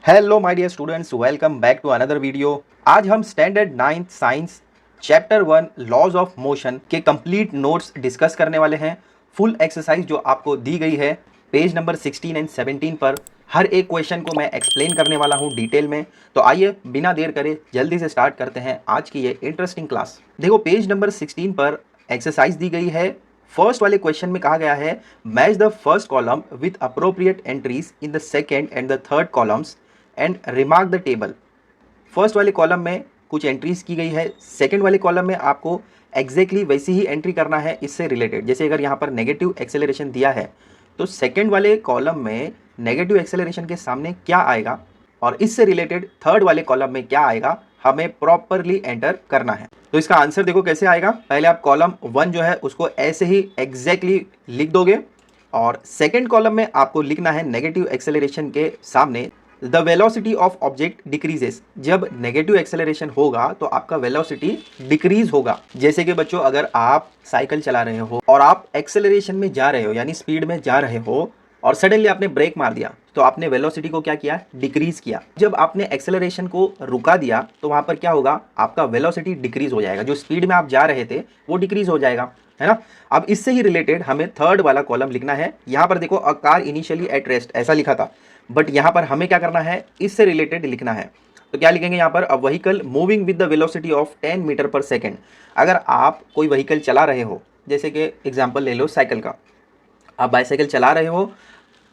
Hello my dear students, welcome back to another video. आज हम standard 9th science chapter 1 laws of motion के complete notes discuss करने वाले हैं। Full exercise जो आपको दी गई है पेज नंबर 16 एंड 17 पर, हर एक क्वेश्चन को मैं एक्सप्लेन करने वाला हूं डिटेल में। तो आइए बिना देर करे जल्दी से स्टार्ट करते हैं आज की ये इंटरेस्टिंग क्लास। देखो पेज नंबर 16 पर एक्सरसाइज दी गई है। फर्स्ट वाले क्वेश्चन में कहा गया है match the first column with appropriate entries in the second and the third columns and remark the table. First वाले कॉलम में कुछ एंट्रीज की गई है, सेकंड वाले कॉलम में आपको एग्जैक्टली वैसी ही एंट्री करना है इससे रिलेटेड। जैसे अगर यहाँ पर नेगेटिव एक्सेलरेशन दिया है तो सेकंड वाले कॉलम में नेगेटिव एक्सेलरेशन के सामने क्या आएगा और इससे रिलेटेड थर्ड वाले कॉलम में क्या आएगा, हमें प्रॉपरली एंटर करना है। तो इसका आंसर देखो कैसे आएगा। पहले आप कॉलम 1 जो है उसको ऐसे ही एग्जैक्टली लिख दोगे और सेकेंड कॉलम में आपको लिखना है नेगेटिव एक्सेलरेशन के सामने the velocity of object decreases. जब नेगेटिव एक्सेलरेशन होगा तो आपका वेलोसिटी डिक्रीज होगा। जैसे कि बच्चों अगर आप साइकिल चला रहे हो और आप एक्सेलरेशन में जा रहे हो यानी स्पीड में जा रहे हो और सडनली आपने ब्रेक मार दिया तो आपने वेलोसिटी को क्या किया, डिक्रीज किया। जब आपने एक्सेलरेशन को रुका दिया तो वहां पर क्या होगा, आपका वेलोसिटी डिक्रीज हो जाएगा। जो स्पीड में आप जा रहे थे वो डिक्रीज हो जाएगा, है ना। अब इससे ही रिलेटेड हमें थर्ड वाला कॉलम लिखना है। यहां पर देखो a car initially at rest ऐसा लिखा था, बट यहां पर हमें क्या करना है, इससे रिलेटेड लिखना है। तो क्या लिखेंगे यहाँ पर, a vehicle moving with the velocity of 10 metre per second. अगर आप कोई व्हीकल चला रहे हो, जैसे कि एग्जाम्पल ले लो साइकिल का, आप बाइसाइकिल चला रहे हो,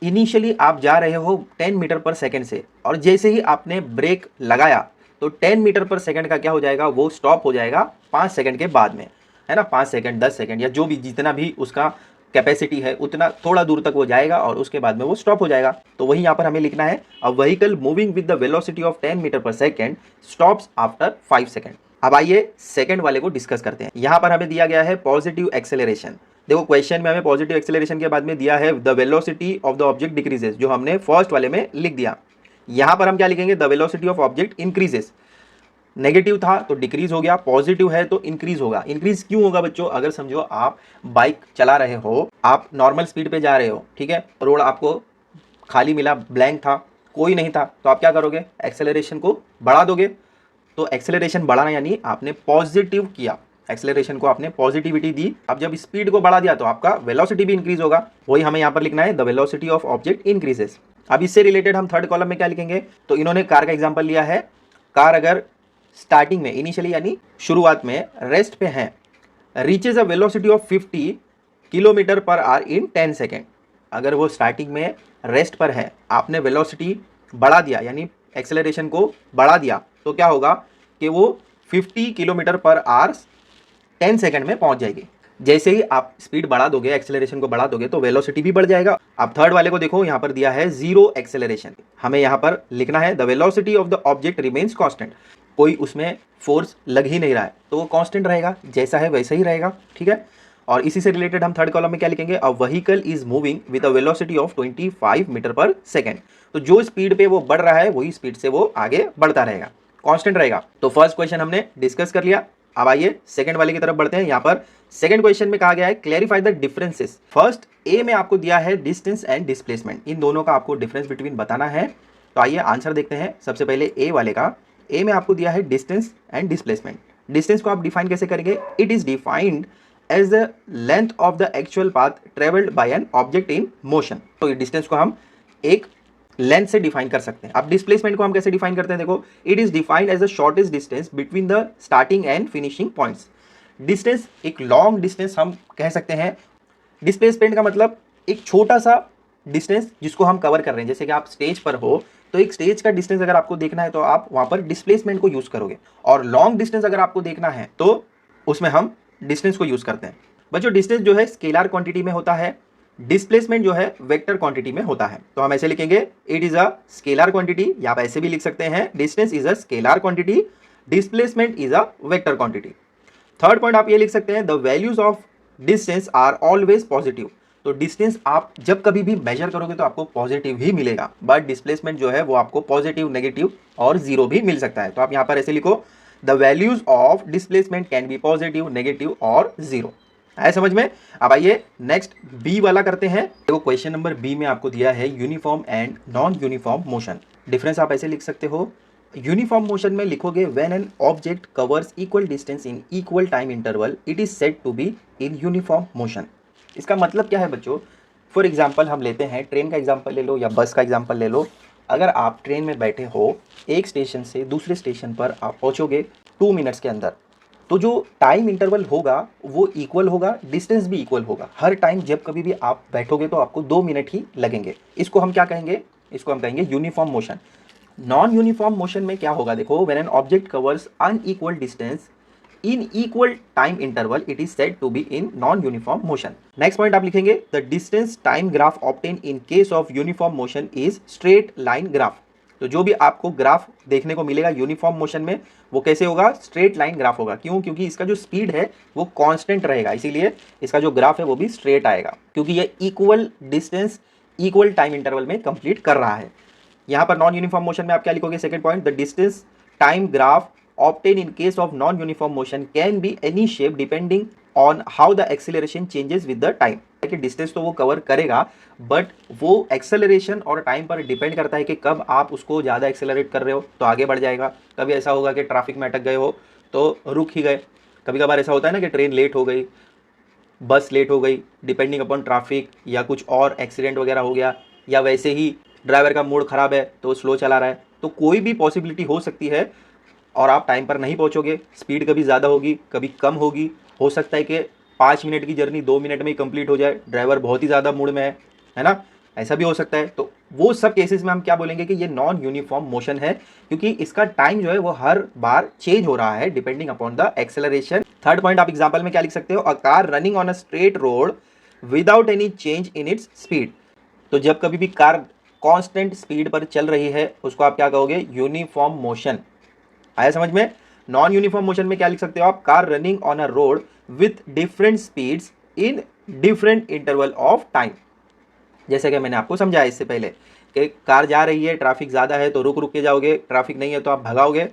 इनिशियली आप जा रहे हो 10 मीटर पर सेकेंड से और जैसे ही आपने ब्रेक लगाया तो 10 मीटर पर सेकेंड का क्या हो जाएगा, वो स्टॉप हो जाएगा 5 सेकेंड के बाद में, है ना। 5 सेकेंड 10 सेकेंड या जो भी जितना भी उसका कैपेसिटी है उतना थोड़ा दूर तक वो जाएगा और उसके बाद में वो स्टॉप हो जाएगा। तो वही यहाँ पर हमें लिखना है, a vehicle moving with the velocity of 10 metre per second stops after 5 second. अब आइए सेकेंड वाले को डिस्कस करते हैं। यहाँ पर हमें दिया गया है पॉजिटिव एक्सेलरेशन। देखो क्वेश्चन में हमें पॉजिटिव एक्सेलरेशन के बाद में दिया है the velocity of the object decreases, जो हमने फर्स्ट वाले में लिख दिया। यहां पर हम क्या लिखेंगे, the velocity of object increases. Negative था तो डिक्रीज हो गया, पॉजिटिव है तो इंक्रीज होगा। इंक्रीज क्यों होगा बच्चों, अगर समझो आप बाइक चला रहे हो, आप नॉर्मल स्पीड पे जा रहे हो, ठीक है, रोड आपको खाली मिला, ब्लैंक था, कोई नहीं था, तो आप क्या करोगे, एक्सेलरेशन को बढ़ा दोगे। तो एक्सेलरेशन बढ़ाना यानी आपने पॉजिटिव किया, एक्सेलरेशन को आपने पॉजिटिविटी दी। अब जब स्पीड को बढ़ा दिया तो आपका वेलोसिटी भी इंक्रीज होगा। वही हमें यहाँ पर लिखना है, the velocity of object increases. अब इससे रिलेटेड हम थर्ड कॉलम में क्या लिखेंगे, तो इन्होंने कार का एग्जांपल लिया है। कार अगर स्टार्टिंग में इनिशियली यानी शुरुआत में रेस्ट पे है, reaches a velocity of 50 kilometre per hour in 10 second. अगर वो स्टार्टिंग में रेस्ट पर है, आपने वेलोसिटी बढ़ा दिया यानी एक्सेलरेशन को बढ़ा दिया, तो क्या होगा कि वो 50 किलोमीटर पर आवर 10 सेकंड में पहुंच जाएगी। जैसे ही आप स्पीड बढ़ा दोगे, एक्सेलरेशन को बढ़ा दोगे, तो वेलोसिटी भी बढ़ जाएगा। अब थर्ड वाले को देखो, यहाँ पर दिया है जीरो एक्सेलरेशन। हमें यहाँ पर लिखना है the velocity of the object remains constant. कोई उसमें फोर्स लग ही नहीं रहा है तो वो कांस्टेंट रहेगा, जैसा है वैसा ही रहेगा, ठीक है। और इसी से रिलेटेड हम थर्ड कॉलम में क्या लिखेंगे, a vehicle is moving with a velocity of 25 metre per second. तो जो स्पीड पे वो बढ़ रहा है वही स्पीड से वो आगे बढ़ता रहेगा, कांस्टेंट रहेगा। तो फर्स्ट क्वेश्चन हमने डिस्कस कर लिया। अब आइए सेकंड वाले की तरफ बढ़ते हैं। यहाँ पर सेकंड क्वेश्चन में कहा गया है clarify the differences. First A में आपको दिया है डिस्टेंस एंड डिस्प्लेसमेंट, इन दोनों का आपको डिफरेंस बिटवीन बताना है। तो आइए आंसर देखते हैं। सबसे पहले ए वाले का, ए में आपको दिया है डिस्टेंस एंड डिस्प्लेसमेंट। डिस्टेंस को आप डिफाइन कैसे करेंगे, it is defined as the length of the actual path travelled by an object in motion. तो डिस्टेंस को हम एक लेंथ से डिफाइन कर सकते हैं। अब डिस्प्लेसमेंट को हम कैसे डिफाइन करते हैं, देखो, it is defined as the shortest distance between the starting and finishing points. Distance एक लॉन्ग डिस्टेंस हम कह सकते हैं। डिस्प्लेसमेंट का मतलब एक छोटा सा डिस्टेंस जिसको हम कवर कर रहे हैं। जैसे कि आप स्टेज पर हो तो एक स्टेज का डिस्टेंस अगर आपको देखना है तो आप वहां पर डिस्प्लेसमेंट को यूज करोगे, और लॉन्ग डिस्टेंस अगर आपको देखना है तो उसमें हम डिस्टेंस को यूज करते हैं। बच्चों डिस्टेंस जो है स्केलर क्वांटिटी में होता है, डिस्प्लेसमेंट जो है वेक्टर क्वांटिटी में होता है। तो हम ऐसे लिखेंगे, it is a scalar quantity, या आप ऐसे भी लिख सकते हैं, distance is a scalar quantity, displacement is a vector quantity. Third point आप ये लिख सकते हैं, the values of distance are always positive. तो डिस्टेंस आप जब कभी भी मेजर करोगे तो आपको पॉजिटिव ही मिलेगा, बट डिस्प्लेसमेंट जो है वो आपको पॉजिटिव, नेगेटिव और जीरो भी मिल सकता है। तो आप यहाँ पर ऐसे लिखो, the values of displacement can be positive, negative और जीरो। आया समझ में। अब आइए नेक्स्ट बी वाला करते हैं। देखो क्वेश्चन नंबर बी में आपको दिया है uniform and non uniform motion. Difference आप ऐसे लिख सकते हो, यूनिफॉर्म मोशन में लिखोगे when an object covers equal distance in equal time interval it is said to be in uniform motion. इसका मतलब क्या है बच्चों, फॉर एग्जाम्पल हम लेते हैं ट्रेन का एग्जाम्पल ले लो या बस का एग्जाम्पल ले लो। अगर आप ट्रेन में बैठे हो, एक स्टेशन से दूसरे स्टेशन पर आप पहुंचोगे 2 मिनट्स के अंदर, तो जो टाइम इंटरवल होगा वो इक्वल होगा, डिस्टेंस भी इक्वल होगा। हर टाइम जब कभी भी आप बैठोगे तो आपको 2 मिनट ही लगेंगे। इसको हम क्या कहेंगे, इसको हम कहेंगे uniform motion. Non uniform motion में क्या होगा, देखो when an object covers unequal distance in equal time interval it is said to be in non uniform motion. Next point आप लिखेंगे the distance time graph obtain in case of uniform motion is straight line graph. तो जो भी आपको graph देखने को मिलेगा uniform motion में वो कैसे होगा, स्ट्रेट लाइन ग्राफ होगा। क्यों, क्योंकि इसका जो स्पीड है वो कांस्टेंट रहेगा, इसीलिए इसका जो ग्राफ है वो भी स्ट्रेट आएगा, क्योंकि ये equal distance equal time interval में कंप्लीट कर रहा है। यहाँ पर नॉन यूनिफॉर्म मोशन में आप क्या लिखोगे, second point the distance time graph obtain in case of non uniform motion can be any shape depending on how the acceleration changes with the time. कि डिस्टेंस तो वो कवर करेगा but वो acceleration और टाइम पर depend करता है कि कब आप उसको ज़्यादा एक्सेलरेट कर रहे हो तो आगे बढ़ जाएगा, कभी ऐसा होगा कि ट्रैफिक में अटक गए हो तो रुक ही गए। कभी कभार ऐसा होता है ना कि ट्रेन लेट हो गई, बस लेट हो गई, डिपेंडिंग अपॉन ट्रैफिक, या कुछ और एक्सीडेंट वगैरह हो गया, या वैसे ही ड्राइवर का मूड ख़राब है तो स्लो चला रहा है, तो कोई भी पॉसिबिलिटी हो सकती है और आप टाइम पर नहीं पहुंचोगे। स्पीड कभी ज़्यादा होगी कभी कम होगी, हो सकता है कि 5 मिनट की जर्नी 2 मिनट में ही कंप्लीट हो जाए, ड्राइवर बहुत ही ज़्यादा मूड में है ना, ऐसा भी हो सकता है। तो वो सब केसेस में हम क्या बोलेंगे कि ये नॉन यूनिफॉर्म मोशन है, क्योंकि इसका टाइम जो है वो हर बार चेंज हो रहा है depending upon the acceleration. Third point आप एग्जाम्पल में क्या लिख सकते हो, a car running on a straight road without any change in its speed. तो जब कभी भी कार कांस्टेंट स्पीड पर चल रही है उसको आप क्या कहोगे, यूनिफॉर्म मोशन। आया समझ में। नॉन यूनिफॉर्म मोशन में क्या लिख सकते हो आप, car running on a road with different speeds in different interval of time. जैसे कि मैंने आपको समझाया इससे पहले कि कार जा रही है, ट्रैफिक ज़्यादा है तो रुक रुक के जाओगे, ट्रैफिक नहीं है तो आप भगाओगे,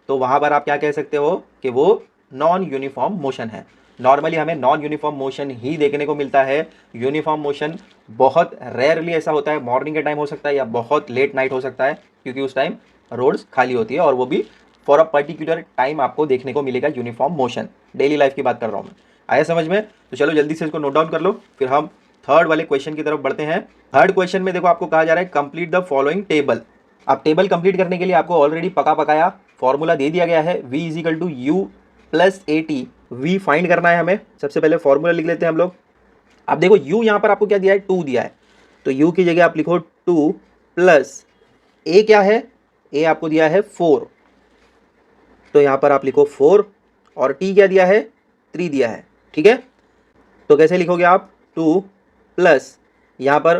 तो वहाँ पर आप क्या कह सकते हो कि वो नॉन यूनिफॉर्म मोशन है। नॉर्मली हमें नॉन यूनिफॉर्म मोशन ही देखने को मिलता है। यूनिफॉर्म मोशन बहुत रेयरली ऐसा होता है, मॉर्निंग के टाइम हो सकता है या बहुत लेट नाइट हो सकता है, क्योंकि उस टाइम रोड्स खाली होती है और वो भी फॉर अ पर्टिकुलर टाइम आपको देखने को मिलेगा यूनिफॉर्म मोशन। डेली लाइफ की बात कर रहा हूँ मैं। आया समझ में। तो चलो जल्दी से इसको नोट डाउन कर लो, फिर हम थर्ड वाले क्वेश्चन की तरफ बढ़ते हैं। थर्ड क्वेश्चन में देखो आपको कहा जा रहा है कंप्लीट द फॉलोइंग टेबल। अब टेबल कंप्लीट करने के लिए आपको ऑलरेडी पका पकाया फॉर्मूला दे दिया गया है, v is equal to u plus a t. V find करना है हमें। सबसे पहले फॉर्मूला लिख लेते हैं हम लोग। अब देखो u यहाँ पर आपको क्या दिया है, 2 दिया है, तो u की जगह आप लिखो 2 प्लस a क्या है, a आपको दिया है 4, तो यहाँ पर आप लिखो 4 और t क्या दिया है, 3 दिया है। ठीक है, तो कैसे लिखोगे आप, 2 प्लस यहाँ पर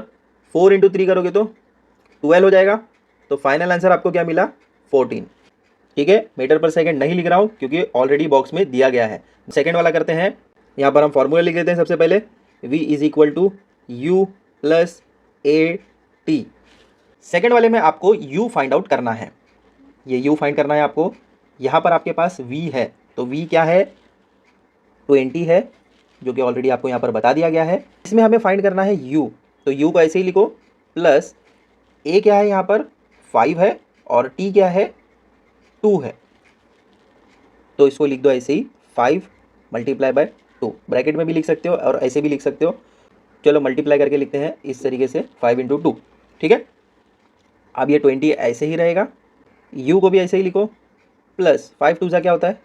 4 इंटू 3 करोगे तो 12 हो जाएगा। तो फाइनल आंसर आपको क्या मिला, 14। ठीक है, मीटर पर सेकंड नहीं लिख रहा हूँ क्योंकि ऑलरेडी बॉक्स में दिया गया है। सेकंड वाला करते हैं। यहाँ पर हम फॉर्मूला लिख देते हैं सबसे पहले, v is equal to u plus a t. Second वाले में आपको u फाइंड आउट करना है, ये u फाइंड करना है आपको। यहाँ पर आपके पास v है, तो v क्या है, 20 है, जो कि ऑलरेडी आपको यहाँ पर बता दिया गया है। इसमें हमें फाइंड करना है u, तो u को ऐसे ही लिखो, प्लस a क्या है यहाँ पर 5 है और t क्या है 2 है, तो इसको लिख दो ऐसे ही 5 मल्टीप्लाई बाय 2। ब्रैकेट में भी लिख सकते हो और ऐसे भी लिख सकते हो। चलो मल्टीप्लाई करके लिखते हैं इस तरीके से, 5 इंटू 2। ठीक है, अब ये 20 ऐसे ही रहेगा, u को भी ऐसे ही लिखो, प्लस 5 2 सा क्या होता है,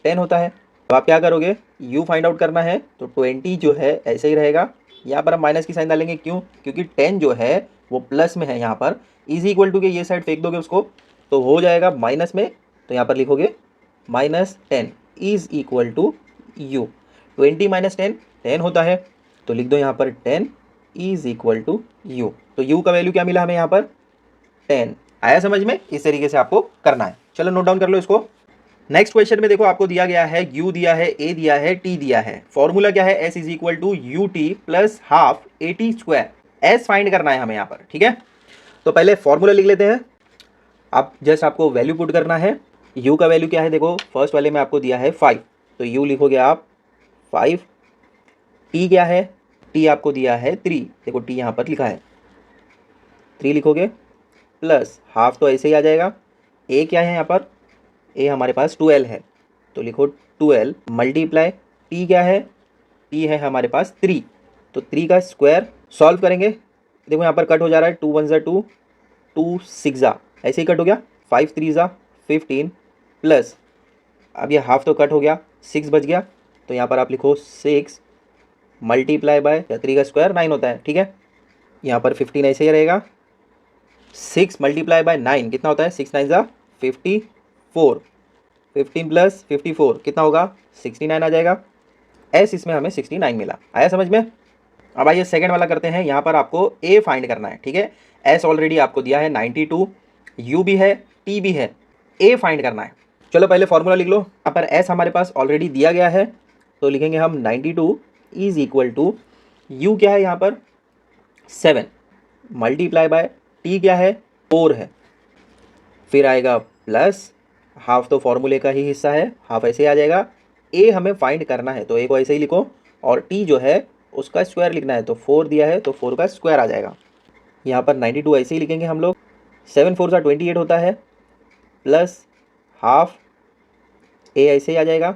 10 होता है। अब आप क्या करोगे, u फाइंड आउट करना है तो 20 जो है ऐसे ही रहेगा। यहाँ पर हम माइनस की साइन डालेंगे, क्यों, क्योंकि 10 जो है वो प्लस में है यहाँ पर, इज इक्वल टू के ये साइड फेंक दोगे उसको तो हो जाएगा माइनस में, तो यहाँ पर लिखोगे -10 is equal to u। 20 minus 10 10 होता है, तो लिख दो यहाँ पर 10 इज इक्वल टू u। तो u का वैल्यू क्या मिला हमें यहाँ पर 10। आया समझ में, इस तरीके से आपको करना है। चलो नोट डाउन कर लो इसको। नेक्स्ट क्वेश्चन में देखो आपको दिया गया है u दिया है, a दिया है, t दिया है। फॉर्मूला क्या है, s is equal to u t plus half a t square. s find करना है हमें यहाँ पर। ठीक है, तो पहले फॉर्मूला लिख लेते हैं। अब जस्ट आपको वैल्यू पुट करना है। u का वैल्यू क्या है, देखो फर्स्ट वाले में आपको दिया है 5, तो u लिखोगे आप 5 टी क्या है, टी आपको दिया है 3, देखो टी यहाँ पर लिखा है 3 लिखोगे, प्लस हाफ तो ऐसे ही आ जाएगा। ए क्या है यहाँ पर, ए हमारे पास 12 है, तो लिखो 12 मल्टीप्लाई टी क्या है, टी है हमारे पास 3, तो 3 का स्क्वायर। सॉल्व करेंगे, देखो यहाँ पर कट हो जा रहा है, 2 1 ज़ा 2, 2 6 ज़ा ऐसे ही कट हो गया, 5 3 ज़ा 15, प्लस अब ये हाफ तो कट हो गया, 6 बच गया, तो यहाँ पर आप लिखो 6 मल्टीप्लाई बाय 3 का स्क्वायर 9 होता है, ठीक है। यहाँ पर 15 ऐसे ही रहेगा, 6 मल्टीप्लाई बाय 9 कितना होता है, 6 9 ज़ा 54, 15 प्लस 54 कितना होगा, 69 आ जाएगा। एस इसमें हमें 69 मिला, आया समझ में। अब आइए सेकंड वाला करते हैं। यहाँ पर आपको ए फाइंड करना है, ठीक है। एस ऑलरेडी आपको दिया है 92, यू भी है, टी भी है, ए फाइंड करना है। चलो पहले फॉर्मूला लिख लो। यहाँ पर एस हमारे पास ऑलरेडी दिया गया है, तो लिखेंगे हम 92 इज इक्वल टू यू क्या है यहाँ पर 7 मल्टीप्लाई बाय टी क्या है 4 है, फिर आएगा प्लस हाफ तो फॉर्मूले का ही हिस्सा है, हाफ ऐसे आ जाएगा। ए हमें फाइंड करना है तो ए को ऐसे ही लिखो, और टी जो है उसका स्क्वायर लिखना है, तो 4 दिया है तो 4 का स्क्वायर आ जाएगा। यहाँ पर 92 ऐसे ही लिखेंगे हम लोग, 7 4 28 होता है, प्लस हाफ ए ऐसे ही आ जाएगा,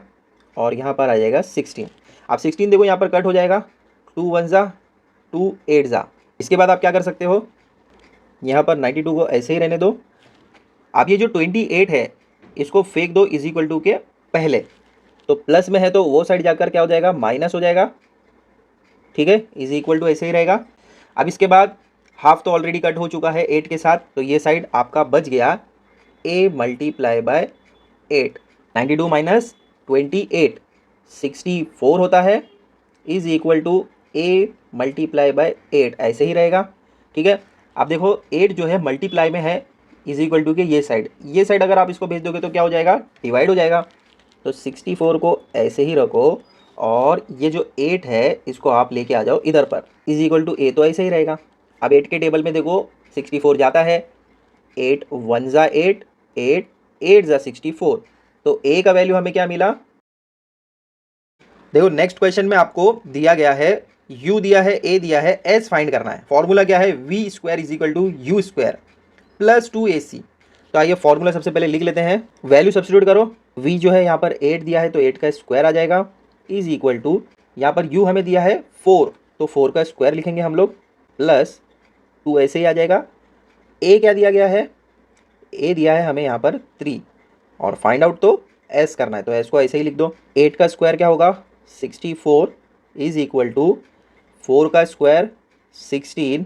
और यहाँ पर आ जाएगा 16। अब 16 देखो यहाँ पर कट हो जाएगा, 2 1 ज़ा 2 8 ज़ा। इसके बाद आप क्या कर सकते हो, यहाँ पर 92 को ऐसे ही रहने दो। अब ये जो 28 है इसको फेंक दो इज इक्वल टू के पहले, तो प्लस में है तो वो साइड जाकर क्या हो जाएगा, माइनस हो जाएगा, ठीक है। इज इक्वल टू ऐसे ही रहेगा। अब इसके बाद हाफ तो ऑलरेडी कट हो चुका है 8 के साथ, तो ये साइड आपका बच गया a मल्टीप्लाई बाय 8, 92 माइनस 28 64 होता है, is equal to a multiply by 8 ऐसे ही रहेगा, ठीक है। अब देखो 8 जो है मल्टीप्लाई में है, इज इक्वल टू के ये साइड अगर आप इसको भेज दोगे तो क्या हो जाएगा, डिवाइड हो जाएगा, तो 64 को ऐसे ही रखो, और ये जो 8 है इसको आप लेके आ जाओ इधर पर, इज इक्वल टू ए तो ऐसे ही रहेगा। अब 8 के टेबल में देखो 64 जाता है, 8 1 ज़ा 8, 8 8 ज़ा 64, तो ए का वैल्यू हमें क्या मिला। देखो नेक्स्ट क्वेश्चन में आपको दिया गया है u दिया है, a दिया है, s फाइंड करना है। फॉर्मूला क्या है, v square is equal to u square plus 2ac। तो आइए फॉर्मूला सबसे पहले लिख लेते हैं, वैल्यू सब्स्टिट्यूट करो। v जो है यहाँ पर 8 दिया है तो 8 का स्क्वायर आ जाएगा, इज इक्वल टू यहाँ पर u हमें दिया है 4, तो 4 का स्क्वायर लिखेंगे हम लोग, प्लस 2 ऐसे ही आ जाएगा। a क्या दिया गया है, a दिया है हमें यहाँ पर 3, और फाइंड आउट तो s करना है, तो s को ऐसे ही लिख दो। 8 का स्क्वायर क्या होगा 64 इज इक्वल टू 4 का स्क्वायर 16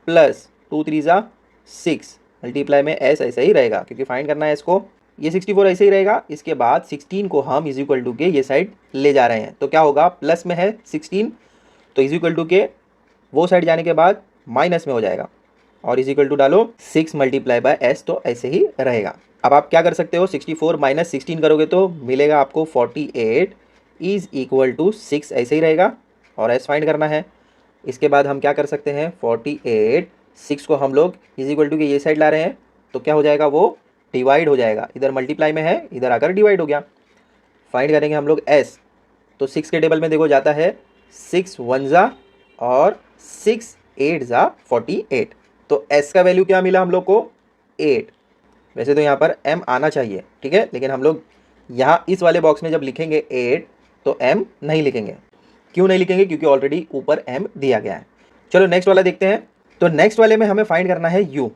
प्लस 2 3 ज़ा 6, मल्टीप्लाई में s ऐसा ही रहेगा क्योंकि फाइंड करना है इसको, ये 64 ऐसे ही रहेगा। इसके बाद 16 को हम इज इक्वल टू के ये साइड ले जा रहे हैं, तो क्या होगा, प्लस में है 16, तो इज इक्वल टू के वो साइड जाने के बाद माइनस में हो जाएगा, और इज इक्वल टू डालो 6 मल्टीप्लाई बाय s, तो ऐसे ही रहेगा। अब आप क्या कर सकते हो, 64 माइनस 16 करोगे तो मिलेगा आपको 48 इज इक्वल टू 6 ऐसे ही रहेगा, और s फाइंड करना है। इसके बाद हम क्या कर सकते हैं, 48 6 को हम लोग इज इक्वल टू के ये साइड ला रहे हैं, तो क्या हो जाएगा, वो डिवाइड हो जाएगा, इधर मल्टीप्लाई में है इधर आकर डिवाइड हो गया। फाइंड करेंगे हम लोग s, तो 6 के टेबल में देखो जाता है 6 1 ज़ा और 6 8 ज़ा 48, तो s का वैल्यू क्या मिला हम लोग को 8। वैसे तो यहाँ पर m आना चाहिए, ठीक है, लेकिन हम लोग यहाँ इस वाले बॉक्स में जब लिखेंगे 8 तो m नहीं लिखेंगे। क्यों नहीं लिखेंगे, क्योंकि ऑलरेडी ऊपर m दिया गया है। चलो नेक्स्ट वाला देखते हैं। तो नेक्स्ट वाले में हमें फाइंड करना है u,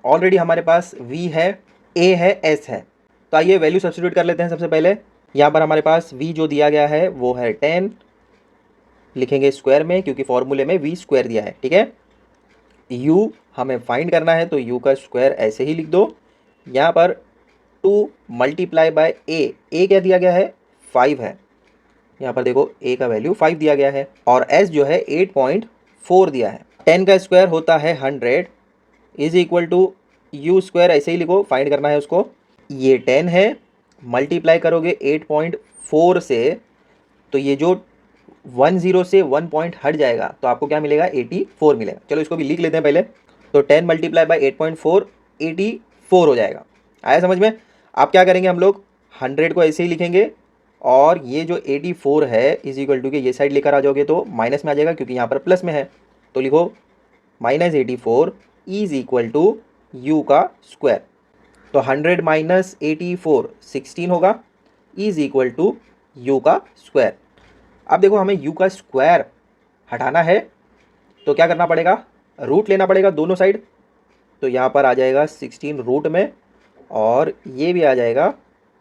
ऑलरेडी हमारे पास v है, a है, s है, तो आइए वैल्यू सब्स्टिट्यूट कर लेते हैं। सबसे पहले यहाँ पर हमारे पास v जो दिया गया है वो है 10, लिखेंगे स्क्वायर में क्योंकि फॉर्मूले में v स्क्वायर दिया है, ठीक है। u हमें फाइंड करना है तो u का स्क्वायर ऐसे ही लिख दो। यहाँ पर 2 मल्टीप्लाई बाय a क्या दिया गया है 5 है, यहाँ पर देखो a का वैल्यू 5 दिया गया है, और s जो है 8.4 दिया है। 10 का स्क्वायर होता है 100 is equal to u square ऐसे ही लिखो, फाइंड करना है उसको। ये 10 है, मल्टीप्लाई करोगे 8.4 से, तो ये जो 10 से 1 पॉइंट हट जाएगा तो आपको क्या मिलेगा 84 मिलेगा। चलो इसको भी लिख लेते हैं पहले, तो 10 मल्टीप्लाई बाय 8.4 84 हो जाएगा। आया समझ में। आप क्या करेंगे, हम लोग 100 को ऐसे ही लिखेंगे और ये जो 84 है इज इक्वल टू के ये साइड लेकर आ जाओगे तो माइनस में आ जाएगा क्योंकि यहाँ पर प्लस में है, तो लिखो -84 इज इक्वल टू यू का स्क्वायर। तो 100 माइनस 84 16 होगा, इज इक्वल टू यू का स्क्वायर। अब देखो हमें यू का स्क्वायर हटाना है तो क्या करना पड़ेगा, रूट लेना पड़ेगा दोनों साइड। तो यहाँ पर आ जाएगा 16 रूट में और ये भी आ जाएगा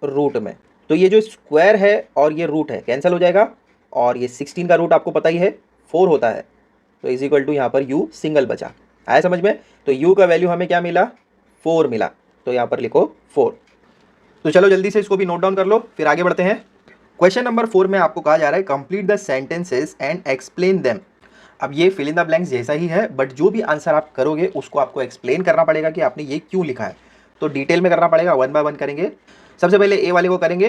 रूट में। तो ये जो स्क्वायर है और ये रूट है कैंसिल हो जाएगा, और ये 16 का रूट आपको पता ही है 4 होता है, तो इज इक्वल टू यहाँ पर u सिंगल बचा। आया समझ में? तो u का वैल्यू हमें क्या मिला, 4 मिला, तो यहाँ पर लिखो 4। तो चलो जल्दी से इसको भी नोट डाउन कर लो, फिर आगे बढ़ते हैं। क्वेश्चन नंबर 4 में आपको कहा जा रहा है complete the sentences and explain them. अब ये फिल इन द ब्लैंक्स जैसा ही है, बट जो भी आंसर आप करोगे उसको आपको एक्सप्लेन करना पड़ेगा कि आपने ये क्यों लिखा है। तो डिटेल में करना पड़ेगा, 1 बाय 1 करेंगे। सबसे पहले ए वाले को करेंगे।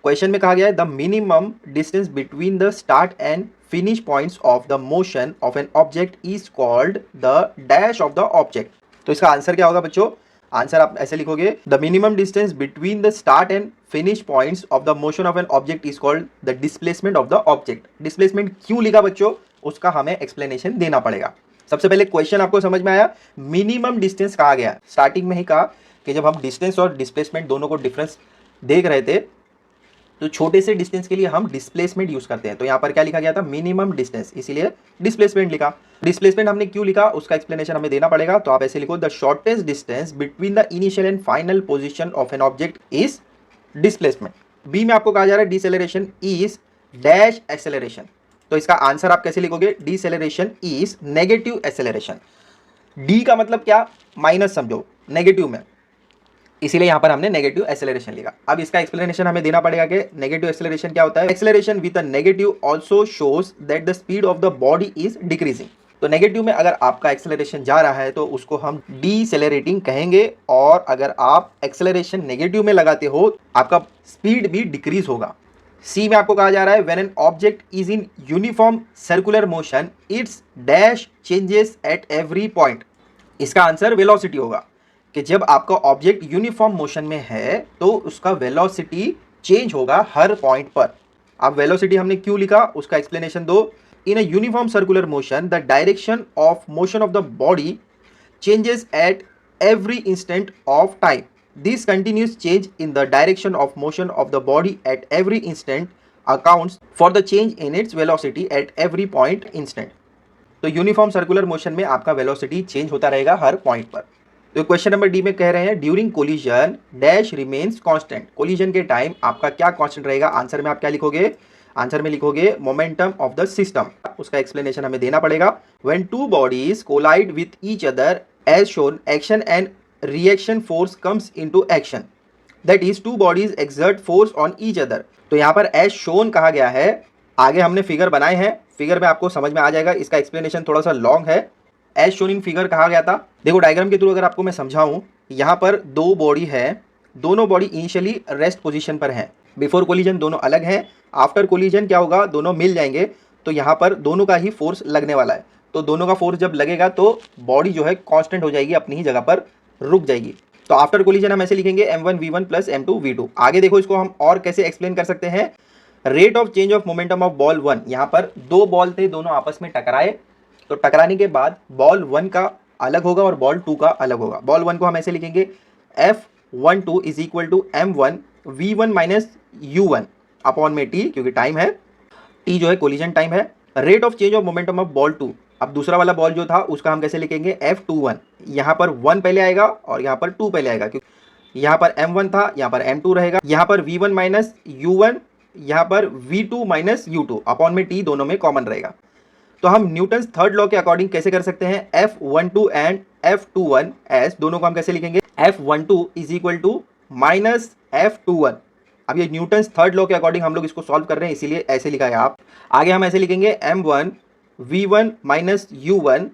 क्वेश्चन में कहा गया है the minimum distance between the start and finish points of the motion of an object is called the dash of the object. तो इसका आंसर क्या होगा बच्चों, आंसर आप ऐसे लिखोगे the minimum distance between the start and finish points of the motion of an object is called the displacement of the object. Displacement क्यों लिखा बच्चों, उसका हमें एक्सप्लेनेशन देना पड़ेगा। सबसे पहले क्वेश्चन आपको समझ में आया, मिनिमम डिस्टेंस कहा गया, स्टार्टिंग में ही कहा कि जब हम डिस्टेंस और डिस्प्लेसमेंट दोनों को डिफरेंस देख रहे थे तो छोटे से डिस्टेंस के लिए हम डिस्प्लेसमेंट यूज करते हैं। तो यहाँ पर क्या लिखा गया था, मिनिमम डिस्टेंस, इसीलिए डिस्प्लेसमेंट लिखा। डिस्प्लेसमेंट हमने क्यों लिखा उसका एक्सप्लेनेशन हमें देना पड़ेगा। तो आप ऐसे लिखो the shortest distance between the initial and final position of an object is displacement. B में आपको कहा जा रहा है डिसेलरेशन इज डैश एक्सेलरेशन। तो इसका आंसर आप कैसे लिखोगे, deceleration is negative acceleration. D का मतलब क्या, माइनस समझो नेगेटिव में, इसीलिए यहां पर हमने नेगेटिव एक्सेलरेशन लिखा। अब इसका एक्सप्लेनेशन हमें देना पड़ेगा कि नेगेटिव एक्सेलरेशन क्या होता है। Acceleration with a negative also shows that the speed of the body is decreasing. तो नेगेटिव में अगर आपका एक्सेलरेशन जा रहा है तो उसको हम डीसेलरेटिंग कहेंगे, और अगर आप एक्सेलरेशन नेगेटिव में लगाते हो आपका स्पीड भी डिक्रीज होगा। सी में आपको कहा जा रहा है when an object is in uniform circular motion it's dash changes at every point. इसका आंसर वेलोसिटी होगा कि जब आपका ऑब्जेक्ट यूनिफॉर्म मोशन में है तो उसका वेलोसिटी चेंज होगा हर पॉइंट पर। अब वेलोसिटी हमने क्यों लिखा उसका एक्सप्लेनेशन दो। In a uniform circular motion the direction of motion of the body changes at every instant of time. This continuous change in the direction of motion of the body at every instant accounts for the change in its velocity at every point instant. तो uniform circular motion में आपका velocity change होता रहेगा हर point पर। तो question number D में कह रहे हैं during collision dash remains constant. Collision के टाइम आपका क्या कांस्टेंट रहेगा। आंसर में आप क्या लिखोगे, आंसर में लिखोगे मोमेंटम ऑफ द सिस्टम। उसका एक्सप्लेनेशन हमें देना पड़ेगा। When two bodies collide with each other as shown action and reaction force comes into action, that is two bodies exert force on each other. तो यहाँ पर as shown कहा गया है, आगे हमने फिगर बनाए हैं, फिगर में आपको समझ में आ जाएगा। इसका एक्सप्लेनेशन थोड़ा सा लॉन्ग है। एज शोन इन फिगर कहा गया था, देखो डायग्राम के थ्रू अगर आपको मैं समझाऊं, यहाँ पर दो बॉडी है, दोनों बॉडी इनिशियली रेस्ट पोजीशन पर हैं। बिफोर कोलिजन दोनों अलग हैं, आफ्टर कोलिजन क्या होगा, दोनों मिल जाएंगे। तो यहाँ पर दोनों का ही फोर्स लगने वाला है। तो दोनों का फोर्स जब लगेगा तो बॉडी जो है कांस्टेंट हो जाएगी, अपनी ही जगह पर रुक जाएगी। तो आफ्टर कोलिजन हम ऐसे लिखेंगे m1 v1 plus m2 v2। आगे देखो इसको हम और कैसे एक्सप्लेन कर सकते हैं। Rate of change of momentum of ball 1, यहाँ पर दो बॉल थे, दोनों आपस में टकराए, तो टकराने के बाद बॉल 1 का अलग होगा और बॉल 2 का अलग होगा। बॉल 1 को हम ऐसे लिखेंगे F12 is equal to m1 v1 minus u1 upon में t, क्योंकि टाइम है, t जो है कोलिजन टाइम है। Rate of change of momentum of ball 2, अब दूसरा वाला बॉल जो था उसका हम कैसे लिखेंगे F21। यहाँ पर 1 पहले आएगा और यहाँ पर 2 पहले आएगा, क्योंकि यहाँ पर m1 था, यहाँ पर m2 रहेगा। यहाँ पर v1 माइनस u1, यहाँ पर v2 माइनस u2 अपॉन में t दोनों में कॉमन रहेगा। तो हम न्यूटन्स थर्ड लॉ के अकॉर्डिंग कैसे कर सकते हैं, F12 एंड F21 एस दोनों को हम कैसे लिखेंगे, F12 is equal to minus F21। अब ये न्यूटन्स थर्ड लॉ के अकॉर्डिंग हम लोग इसको सॉल्व कर रहे हैं, इसीलिए ऐसे लिखा है। आप आगे हम ऐसे लिखेंगे m1 v1 minus u1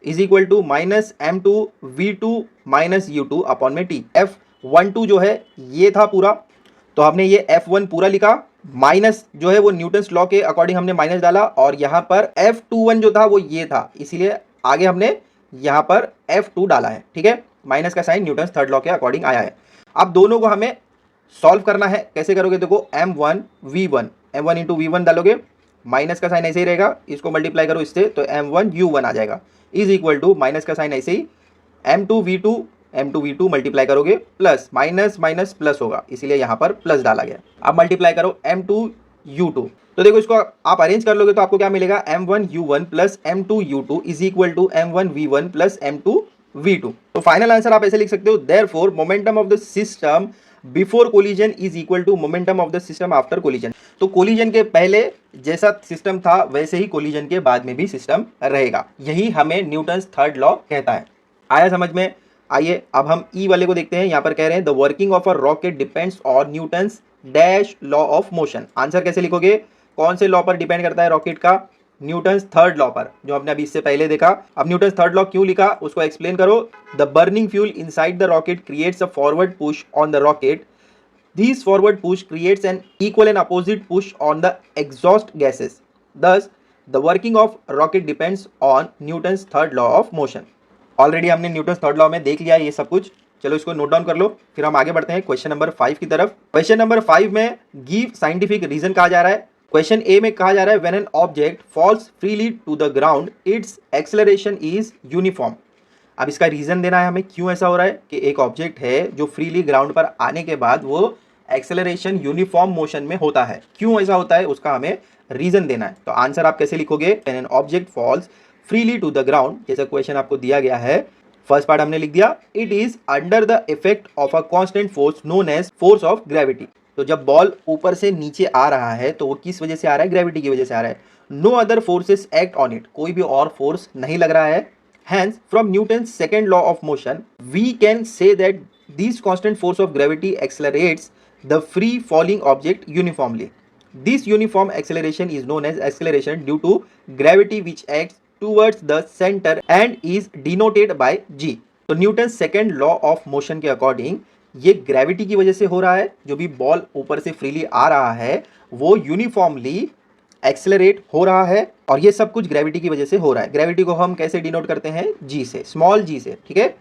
is equal to minus m2 v2 minus u2 upon में t। F12 जो है ये था पूरा, तो हमने ये F1 पूरा लिखा, माइनस जो है वो न्यूटन्स लॉ के अकॉर्डिंग हमने माइनस डाला, और यहाँ पर F21 जो था वो ये था, इसीलिए आगे हमने यहाँ पर F2 डाला है। ठीक है, माइनस का साइन न्यूटन्स थर्ड लॉ के अकॉर्डिंग आया है। अब दोनों को हमें सॉल्व करना है, कैसे करोगे देखो, m1 v1, m1 into v1 डालोगे, माइनस का साइन ऐसे ही रहेगा, इसको मल्टीप्लाई करो इससे तो m1 u1 आ जाएगा, इज इक्वल टू माइनस का साइन ऐसे ही m2 v2 मल्टीप्लाई करोगे, प्लस माइनस माइनस प्लस होगा, इसीलिए यहाँ पर प्लस डाला गया। अब मल्टीप्लाई करो m2 u2, तो देखो इसको आप अरेंज कर लोगे तो आपको क्या मिलेगा, m1 u1 plus m2 u2 is equal to m1 v1 plus m2 v2। तो फाइनल आंसर आप ऐसे लिख सकते हो, therefore momentum of the system before collision is equal to momentum of the system after collision. तो collision के पहले जैसा सिस्टम था वैसे ही कोलिजन के बाद में भी सिस्टम रहेगा, यही हमें न्यूटन्स थर्ड लॉ कहता है। आया समझ में? आइए अब हम ई वाले को देखते हैं। यहाँ पर कह रहे हैं the working of a rocket depends on Newton's dash law of motion. Answer कैसे लिखोगे, कौन से लॉ पर डिपेंड करता है रॉकेट का, न्यूटन्स थर्ड लॉ पर, जो आपने अभी इससे पहले देखा। अब न्यूटन्स थर्ड लॉ क्यों लिखा उसको एक्सप्लेन करो। The burning fuel inside the rocket creates a forward push on the rocket, this forward push creates an equal and opposite push on the exhaust gases, thus the working of rocket depends on Newton's third law of motion. Already हमने Newton's third law में देख लिया है ये सब कुछ, चलो इसको नोट डाउन कर लो, फिर हम आगे बढ़ते हैं क्वेश्चन नंबर 5 की तरफ। क्वेश्चन नंबर 5 में गिव साइंटिफिक रीजन कहा जा रहा है। क्वेश्चन ए में कहा जा रहा है when an object falls freely to the ground its acceleration is uniform. अब इसका रीजन देना है हमें, क्यों ऐसा हो रहा है कि एक ऑब्जेक्ट है जो फ्रीली ग्राउंड पर आने के बाद वो एक्सेलरेशन यूनिफॉर्म मोशन में होता है, क्यों ऐसा होता है उसका हमें रीजन देना है। तो आंसर आप कैसे लिखोगे, when an object falls freely to the ground, जैसा क्वेश्चन आपको दिया गया है, फर्स्ट पार्ट हमने लिख दिया, it is under the effect of a constant force known as force of gravity. तो जब बॉल ऊपर से नीचे आ रहा है तो वो किस वजह से आ रहा है, ग्रेविटी की वजह से आ रहा है। No other forces act on it, कोई भी और फोर्स नहीं लग रहा है। Hence from Newton's second law of motion we can say that this constant force of gravity accelerates the free falling object uniformly. This uniform acceleration is known as acceleration due to gravity which acts towards the center and is denoted by g। तो Newton second law of motion के according ये gravity की वजह से हो रहा है, जो भी बॉल ऊपर से फ्रीली आ रहा है वो यूनिफॉर्मली एक्सेलरेट हो रहा है, और ये सब कुछ ग्रेविटी की वजह से हो रहा है। ग्रेविटी को हम कैसे डिनोट करते हैं, जी से, स्मॉल जी से, ठीक है।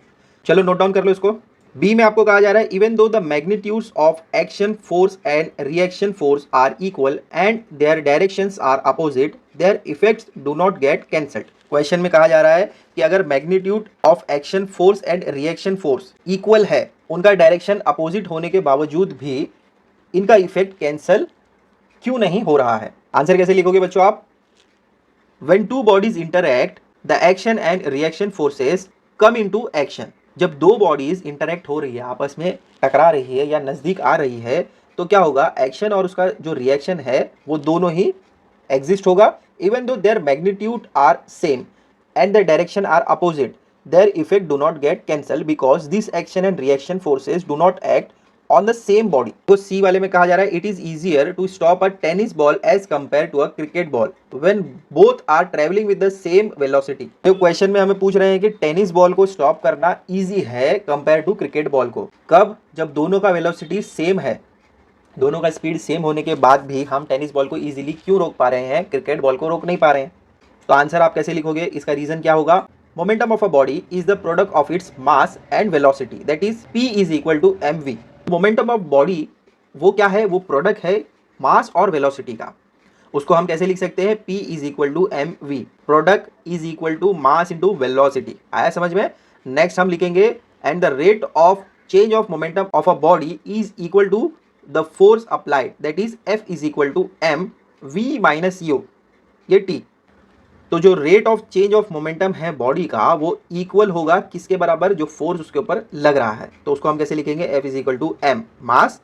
चलो नोट डाउन कर लो इसको। बी में आपको कहा जा रहा है even though the magnitudes of action force and reaction force are equal and their directions are opposite, their effects do not get cancelled. Question में कहा जा रहा है कि अगर magnitude of action force and reaction force equal है, उनका direction opposite होने के बावजूद भी इनका इफेक्ट कैंसल क्यों नहीं हो रहा है। आंसर कैसे लिखोगे बच्चों आप, when two bodies interact the action and reaction forces come into action. जब दो बॉडीज इंटरैक्ट हो रही है, आपस में टकरा रही है या नजदीक आ रही है, तो क्या होगा, एक्शन और उसका जो रिएक्शन है वो दोनों ही एग्जिस्ट होगा। Even though their magnitude are same and the direction are opposite, their effect do not get cancel because this action and reaction forces do not act on the same body. तो c वाले में कहा जा रहा है it is easier to stop a tennis ball as compare to a cricket ball when both are travelling with the same velocity. तो question में हमें पूछ रहे हैं कि टेनिस बॉल को स्टॉप करना इजी है कंपेयर टू क्रिकेट बॉल को, कब, जब दोनों का वेलोसिटी सेम है, दोनों का स्पीड सेम होने के बाद भी हम टेनिस बॉल को इजीली क्यों रोक पा रहे हैं, क्रिकेट बॉल को रोक नहीं पा रहे हैं। तो आंसर आप कैसे लिखोगे, इसका रीजन क्या होगा, momentum of a body is the product of its mass and velocity, that is p is equal to mv। Momentum of body वो क्या है, वो प्रोडक्ट है मास और वेलोसिटी का। उसको हम कैसे लिख सकते हैं, p is equal to mv, product is equal to mass into velocity. आया समझ में। नेक्स्ट हम लिखेंगे and the rate of change of momentum of a body is equal to the force applied, that is f is equal to m v minus u, ये t। तो जो rate of change of momentum है body का वो equal होगा किसके बराबर, जो फोर्स उसके ऊपर लग रहा है। तो उसको हम कैसे लिखेंगे, f is equal to m mass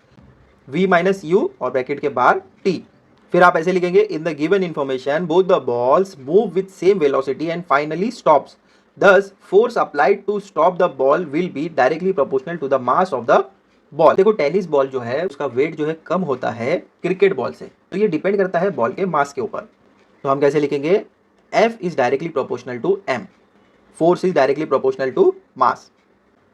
v minus u और ब्रैकेट के बाहर t। फिर आप ऐसे लिखेंगे in the given information both the balls move with same velocity and finally stops, thus force applied to stop the ball will be directly proportional to the mass of the ball। देखो tennis ball जो है उसका wait जो है कम होता है cricket ball से, तो ये डिपेंड करता है बॉल के मास के ऊपर। तो हम कैसे लिखेंगे, F is directly proportional to m, force is directly proportional to mass।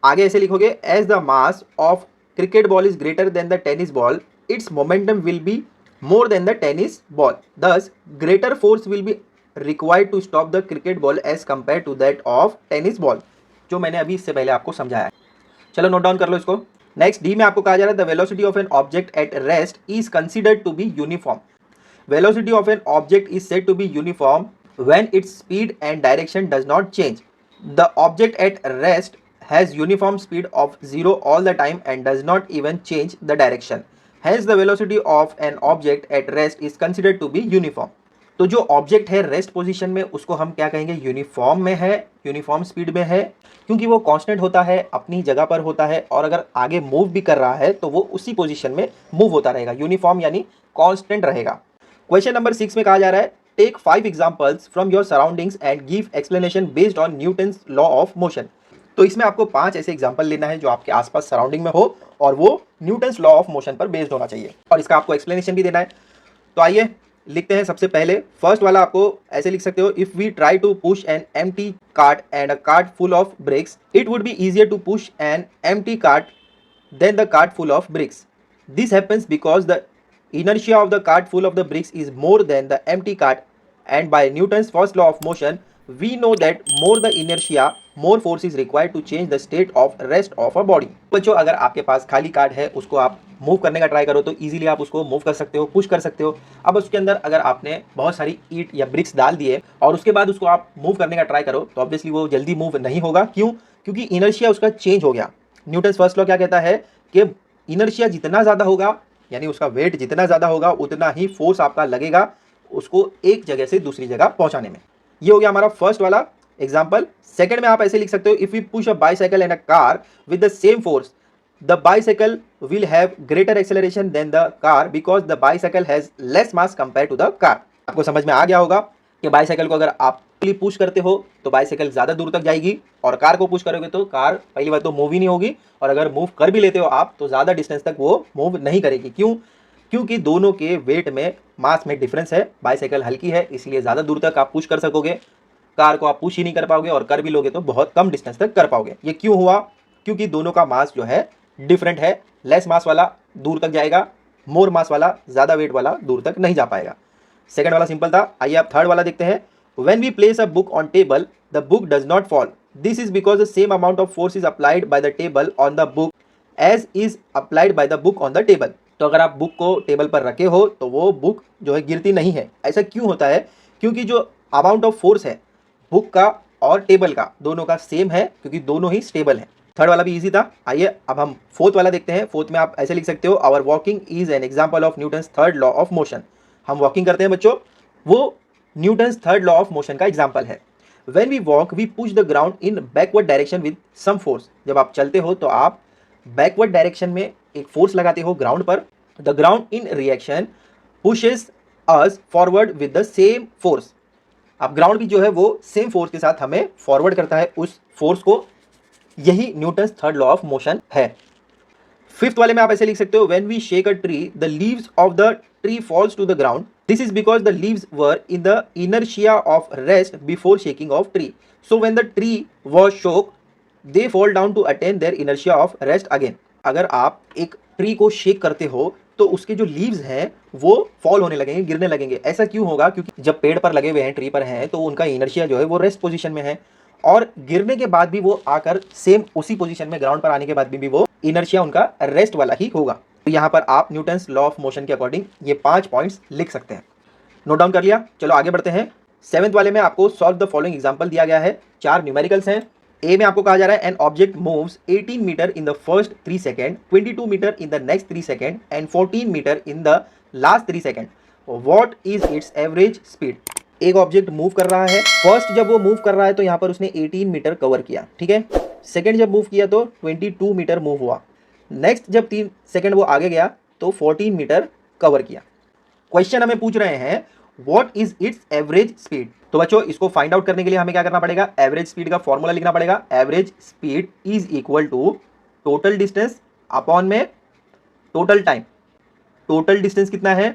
आगे ऐसे लिखोगे as the mass of cricket ball is greater than the tennis ball, its momentum will be more than the tennis ball, thus greater force will be required to stop the cricket ball as compared to that of tennis ball, जो मैंने अभी इससे पहले आपको समझाया है। चलो note down कर लो इसको। नेक्स्ट डी में आपको कहा जा रहा है the velocity of an object at rest is considered to be uniform. Velocity of an object is said to be uniform when its speed and direction does not change. The object at rest has uniform speed of 0 all the time and does not even change the direction. Hence the velocity of an object at rest is considered to be uniform. तो जो object है rest position में उसको हम क्या कहेंगे, uniform में है, यूनिफॉर्म स्पीड में है, क्योंकि वो कांस्टेंट होता है, अपनी जगह पर होता है, और अगर आगे मूव भी कर रहा है तो वो उसी पोजीशन में मूव होता रहेगा। यूनिफॉर्म यानी कांस्टेंट रहेगा। क्वेश्चन नंबर 6 में कहा जा रहा है take 5 examples from your surroundings and give explanation based on Newton's law of motion. तो इसमें आपको 5 ऐसे एग्जांपल लेना है जो आपके आसपास सराउंडिंग में हो और वो न्यूटन्स लॉ ऑफ मोशन पर बेस्ड होना चाहिए, और इसका आपको एक्सप्लेनेशन भी देना है। तो आइए लिखते हैं। सबसे पहले फर्स्ट वाला आपको ऐसे लिख सकते हो, if we try to push an empty cart and a cart full of bricks it would be easier to push an empty cart than the cart full of bricks. This happens because the inertia of the cart full of the bricks is more than the empty cart, and by Newton's first law of motion we know that more the inertia more force is required to change the state of rest of a body। बच्चों अगर आपके पास खाली cart है उसको आप move करने का try करो तो इजीली आप उसको मूव कर सकते हो, पुश कर सकते हो। अब उसके अंदर अगर आपने बहुत सारी ईंट या ब्रिक्स डाल दिए और उसके बाद उसको आप मूव करने का ट्राई करो तो ऑब्वियसली वो जल्दी मूव नहीं होगा। क्यों? क्योंकि इनर्शिया उसका चेंज हो गया। न्यूटन्स फर्स्ट लॉ क्या कहता है कि इनर्शिया जितना ज़्यादा होगा यानी उसका वेट जितना ज़्यादा होगा उतना ही फोर्स आपका लगेगा उसको एक जगह से दूसरी जगह पहुंचाने में। ये हो गया हमारा फर्स्ट वाला एग्जांपल। सेकंड में आप ऐसे लिख सकते हो, if we push a bicycle and a car with the same force the bicycle will have greater acceleration than the car because the bicycle has less mass compare to the car. आपको समझ में आ गया होगा कि bicycle को अगर आप push करते हो तो बाइसाइकिल ज़्यादा दूर तक जाएगी, और कार को पुश करोगे तो कार पहली बात तो मूव ही नहीं होगी, और अगर मूव कर भी लेते हो आप तो ज़्यादा डिस्टेंस तक वो मूव नहीं करेगी। क्यों? क्योंकि दोनों के वेट में, मास में डिफरेंस है। बाइसाइकिल हल्की है इसलिए ज़्यादा दूर तक आप पुश कर सकोगे, कार को आप पुश ही नहीं कर पाओगे, और कर भी लोगे तो बहुत कम डिस्टेंस तक कर पाओगे। ये क्यों हुआ? क्योंकि दोनों का मास जो है डिफरेंट है। लेस मास वाला दूर तक जाएगा, मोर मास वाला, ज़्यादा वेट वाला दूर तक नहीं जा पाएगा। सेकंड वाला सिंपल था। आइए आप थर्ड वाला देखते हैं। When we place a book on table, the book does not fall. This is because the same amount of force is applied by the table on the book as is applied by the book on the table. तो अगर आप book को table पर रखे हो तो वो book जो है गिरती नहीं है। ऐसा क्यों होता है? क्योंकि जो अमाउंट ऑफ फोर्स है बुक का और टेबल का दोनों का सेम है, क्योंकि दोनों ही स्टेबल है। थर्ड वाला भी इजी था। आइए अब हम फोर्थ वाला देखते हैं। फोर्थ में आप ऐसे लिख सकते हो, our walking is an example of Newton's third law of motion. हम वॉकिंग करते हैं बच्चों, वो Newton's third law of motion का एग्जाम्पल है। When we walk we push the ground in backward direction with some force. जब आप चलते हो तो आप बैकवर्ड डायरेक्शन में एक फोर्स लगाते हो ग्राउंड पर। The ground in reaction pushes us forward with the same force. अब ग्राउंड भी जो है वो सेम फोर्स के साथ हमें फॉरवर्ड करता है उस फोर्स को। यही Newton's third law of motion है। फिफ्थ वाले में आप ऐसे लिख सकते हो, when we shake a tree the leaves of the tree falls to the ground. This is because the leaves were in the inertia of rest before shaking of tree, so when the tree was shook they fall down to attain their inertia of rest again. अगर आप एक tree को shake करते हो तो उसके जो leaves हैं वो फॉल होने लगेंगे, गिरने लगेंगे। ऐसा क्यों होगा? क्योंकि जब पेड़ पर लगे हुए हैं, ट्री पर हैं, तो उनका inertia जो है वो रेस्ट पोजीशन में है, और गिरने के बाद भी वो आकर सेम उसी पोजीशन में, ग्राउंड पर आने के बाद भी वो इनर्शिया उनका रेस्ट वाला ही होगा। तो यहाँ पर आप न्यूटन्स लॉ ऑफ मोशन के अकॉर्डिंग ये 5 पॉइंट्स लिख सकते हैं। नोट डाउन कर लिया? चलो आगे बढ़ते हैं। सेवेंथ वाले में आपको सॉल्व द फॉलोइंग एग्जांपल दिया गया है। 4 न्यूमेरिकल्स हैं। ए में आपको कहा जा रहा है an object moves 18 metre in the first 3 second, 22 metre in the next 3 second and 14 metre in the last 3 second. What is its average speed? एक ऑब्जेक्ट मूव कर रहा है। फर्स्ट जब वो मूव कर रहा है तो यहाँ पर उसने 18 मीटर कवर किया, ठीक है। सेकंड जब मूव किया तो 22 मीटर मूव हुआ। नेक्स्ट जब 3 सेकंड वो आगे गया तो 14 मीटर कवर किया। क्वेश्चन हमें पूछ रहे हैं what is its average speed. तो बच्चों इसको फाइंड आउट करने के लिए हमें क्या करना पड़ेगा? एवरेज स्पीड का फॉर्मूला लिखना पड़ेगा। Average speed is equal to total distance upon में टोटल टाइम। टोटल डिस्टेंस कितना है?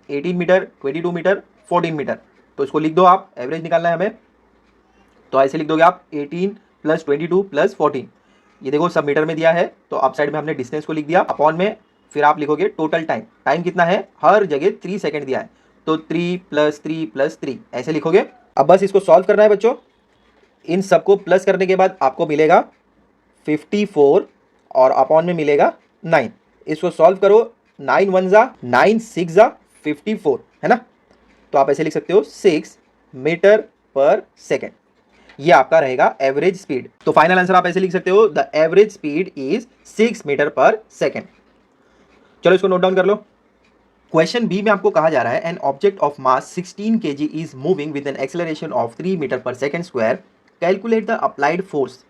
18 मीटर, 22 मीटर, 14 मीटर। तो इसको लिख दो आप, एवरेज निकालना है हमें। तो ऐसे लिख दोगे आप 18 प्लस 22 प्लस 14। ये देखो सब मीटर में दिया है तो अप साइड में हमने डिस्टेंस को लिख दिया, अपॉन में फिर आप लिखोगे टोटल टाइम। टाइम कितना है? हर जगह 3 सेकंड दिया है तो 3 प्लस 3 प्लस 3 ऐसे लिखोगे। अब बस इसको सॉल्व करना है बच्चों। इन सबको प्लस करने के बाद आपको मिलेगा 54 और अपॉन में मिलेगा 9। इसको सॉल्व करो, 9 1 जा 9 6 जा 54 है ना। तो आप ऐसे लिख सकते हो 6 मीटर पर सेकेंड। ये आपका रहेगा एवरेज स्पीड। तो फाइनल आंसर आप ऐसे लिख सकते हो, the average speed is 6 metre per second. चलो इसको नोट डाउन कर लो। क्वेश्चन बी में आपको कहा जा रहा है an object of mass 16 kg is moving with an acceleration of 3 meter per second square. Calculate the applied force.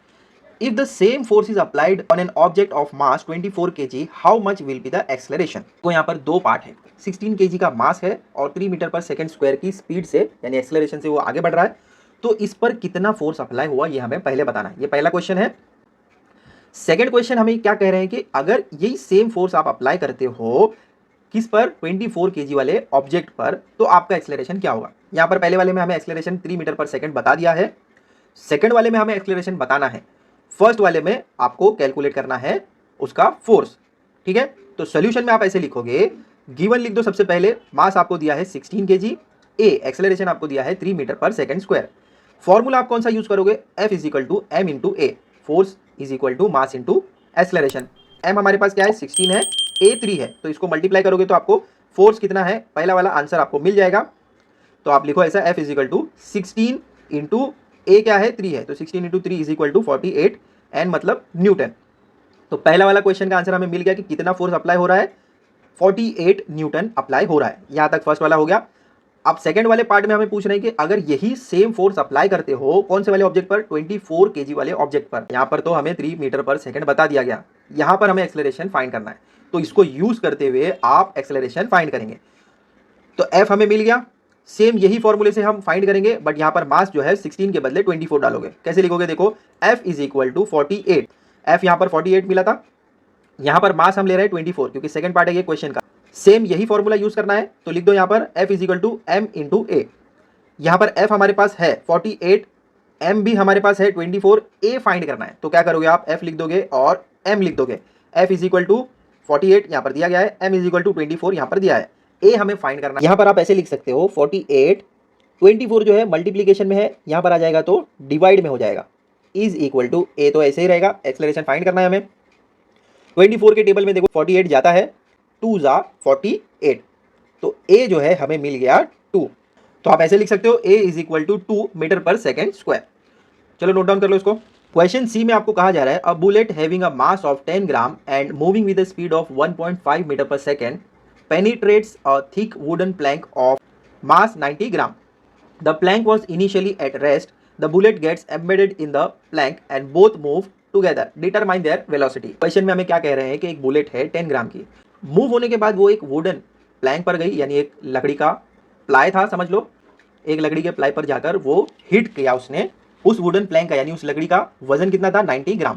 If the same force is applied on an object of mass 24 kg, how much will be the acceleration? तो यहाँ पर दो part है, 16 kg का मास है और 3 meter पर second square की स्पीड से यानी एक्सेलरेशन से वो आगे बढ़ रहा है। तो इस पर कितना फोर्स अप्लाई हुआ ये हमें पहले बताना है। ये पहला क्वेश्चन है। सेकंड क्वेश्चन हमें क्या कह रहे हैं कि अगर यही सेम फोर्स आप अप्लाई करते हो किस पर, 24 kg वाले ऑब्जेक्ट पर, तो आपका एक्सेलरेशन क्या होगा। यहाँ पर पहले वाले में हमें एक्सेलरेशन 3 मीटर पर सेकंड बता दिया है, सेकंड वाले में हमें एक्सेलरेशन बताना है, फर्स्ट वाले में आपको कैलकुलेट करना है उसका फोर्स। ठीक है, तो सॉल्यूशन में आप ऐसे लिखोगे, गिवन लिख दो सबसे पहले, मास आपको दिया है 16 kg, ए एक्सेलरेशन आपको दिया है 3 मीटर पर सेकंड स्क्वायर। फॉर्मूला आप कौन सा यूज करोगे, F is equal to M into a, force is equal to mass into acceleration. M हमारे पास क्या है 16 है, ए 3 है, तो इसको मल्टीप्लाई करोगे तो आपको फोर्स कितना है, पहला वाला आंसर आपको मिल जाएगा। तो आप लिखो ऐसा, F is equal to 16 into A क्या है 3 है, तो 16 into 3 is equal to 48 N मतलब न्यूटन। तो पहला वाला क्वेश्चन का आंसर हमें मिल गया कि कितना फोर्स अप्लाई हो रहा है, 48 न्यूटन अप्लाई हो रहा है। यहां तक फर्स्ट वाला हो गया। अब सेकंड वाले पार्ट में हमें पूछ रहे हैं कि अगर यही सेम फोर्स अप्लाई करते हो कौन से वाले ऑब्जेक्ट पर, 24 kg वाले ऑब्जेक्ट पर। यहां पर तो हमें 3 मीटर पर सेकंड बता दिया गया, यहां पर हमें एक्सेलरेशन फाइंड करना है, तो इसको यूज करते हुए आप एक्सेलरेशन फाइंड करेंगे। तो एफ हमें मिल गया, सेम यही फॉर्मूले से हम फाइंड करेंगे, बट यहाँ पर मास जो है 16 के बदले 24 डालोगे। कैसे लिखोगे, देखो F is equal to 48, F यहाँ पर 48 मिला था, यहाँ पर मास हम ले रहे हैं 24 क्योंकि सेकंड पार्ट है ये क्वेश्चन का। सेम यही फॉर्मूला यूज करना है, तो लिख दो यहाँ पर F is equal to M into A. यहाँ पर F हमारे पास है 48, M भी हमारे पास है 24, A फाइंड करना है, तो क्या करोगे आप, F लिख दोगे और M लिख दोगे। F इज इक्वल टू 48 यहाँ पर दिया गया है, M इज इक्वल टू 24 यहाँ पर दिया है, ए हमें फाइंड करना है। यहाँ पर आप ऐसे लिख सकते हो 48 24 जो है मल्टीप्लीकेशन में है, यहाँ पर आ जाएगा तो डिवाइड में हो जाएगा, इज इक्वल टू ए, तो ऐसे ही रहेगा। एक्सेलरेशन फाइंड करना है हमें। 24 के टेबल में देखो 48 जाता है, 2 जा 48, तो ए जो है हमें मिल गया 2। तो आप ऐसे लिख सकते हो, ए is equal to 2 metre per second square. चलो नोट डाउन कर लो इसको। क्वेश्चन सी में आपको कहा जा रहा है, a bullet having a mass of 10 gram and moving with the speed of 1.5 metre per second penetrates a thick wooden plank of mass 90 gram. The plank was initially at rest. The bullet gets embedded in the plank and both move together. Determine their velocity. Question में हमें क्या कह रहे हैं कि एक bullet है 10 ग्राम की, मूव होने के बाद वो एक वुडन प्लैंक पर गई, यानी एक लकड़ी का प्लाई था समझ लो, एक लकड़ी के प्लाई पर जाकर वो हिट किया उसने उस वुडन प्लैंक का, यानी उस लकड़ी का वजन कितना था 90 ग्राम।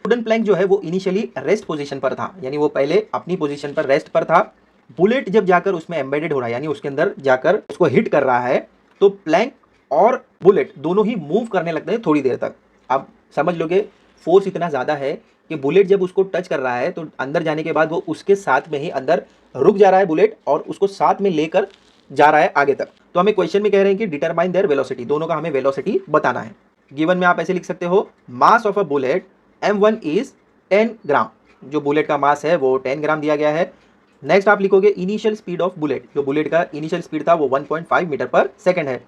वुडन प्लैंक जो है वो इनिशियली रेस्ट पोजीशन पर था, यानी वो पहले अपनी पोजीशन पर रेस्ट पर था। बुलेट जब जाकर उसमें एम्बेडेड हो रहा है, यानी उसके अंदर जाकर उसको हिट कर रहा है, तो प्लैंक और बुलेट दोनों ही मूव करने लगते हैं थोड़ी देर तक। अब समझ लोगे फोर्स इतना ज़्यादा है कि बुलेट जब उसको टच कर रहा है तो अंदर जाने के बाद वो उसके साथ में ही अंदर रुक जा रहा है बुलेट, और उसको साथ में लेकर जा रहा है आगे तक। तो हमें क्वेश्चन में कह रहे हैं कि डिटरमाइन देयर वेलोसिटी, दोनों का हमें वेलोसिटी बताना है। गिवन में आप ऐसे लिख सकते हो, mass of a bullet m1 is 10 ग्राम, जो बुलेट का मास है वो 10 ग्राम दिया गया है। नेक्स्ट आप लिखोगे इनिशियल स्पीड ऑफ बुलेट, जो बुलेट का इनिशियल स्पीड था वो 1.5 मीटर पर सेकंड है।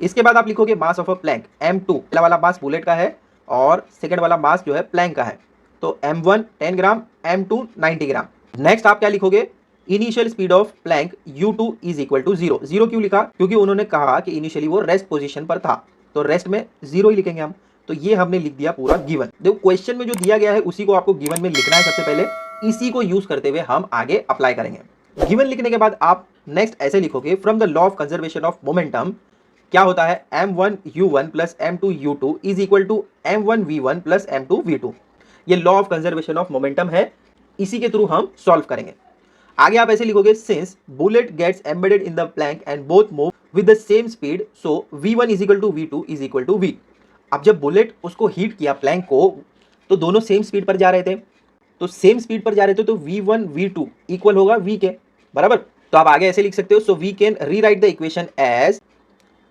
इसके बाद आप लिखोगे mass of a Planck m2, पहला वाला मास बुलेट का है और सेकंड वाला मास जो है प्लैंक का है, तो m1 10 ग्राम, m2 90 ग्राम। नेक्स्ट आप क्या लिखोगे, initial speed of plank u2 is equal to 0। Zero क्यों लिखा, क्योंकि उन्होंने कहा कि इनिशियली वो रेस्ट पोजीशन पर था, तो रेस्ट में 0 ही लिखेंगे हम। तो ये हमने लिख दिया पूरा गिवन। देखो क्वेश्चन में जो दिया गया है उसी को आपको गिवन में लिखना है सबसे पहले, इसी को यूज करते हुए हम आगे अप्लाई करेंगे। गिवन लिखने के बाद आप नेक्स्ट ऐसे लिखोगे, from the law of conservation of momentum क्या होता है, m1u1 plus m2u2 is equal to m1v1 plus m2v2। ये law of conservation of momentum है, इसी के थ्रू हम सॉल्व करेंगे। आगे आप ऐसे लिखोगे, since bullet gets embedded in the plank and both move with the same speed, so v1 is equal to v2 is equal to v। अब जब बुलेट उसको हीट किया प्लैंक को, तो दोनों सेम स्पीड पर जा रहे थे, तो सेम स्पीड पर जा रहे थे, तो v1 v2 इक्वल होगा v के, बराबर। तो आप आगे ऐसे लिख सकते हो, so we can rewrite the equation as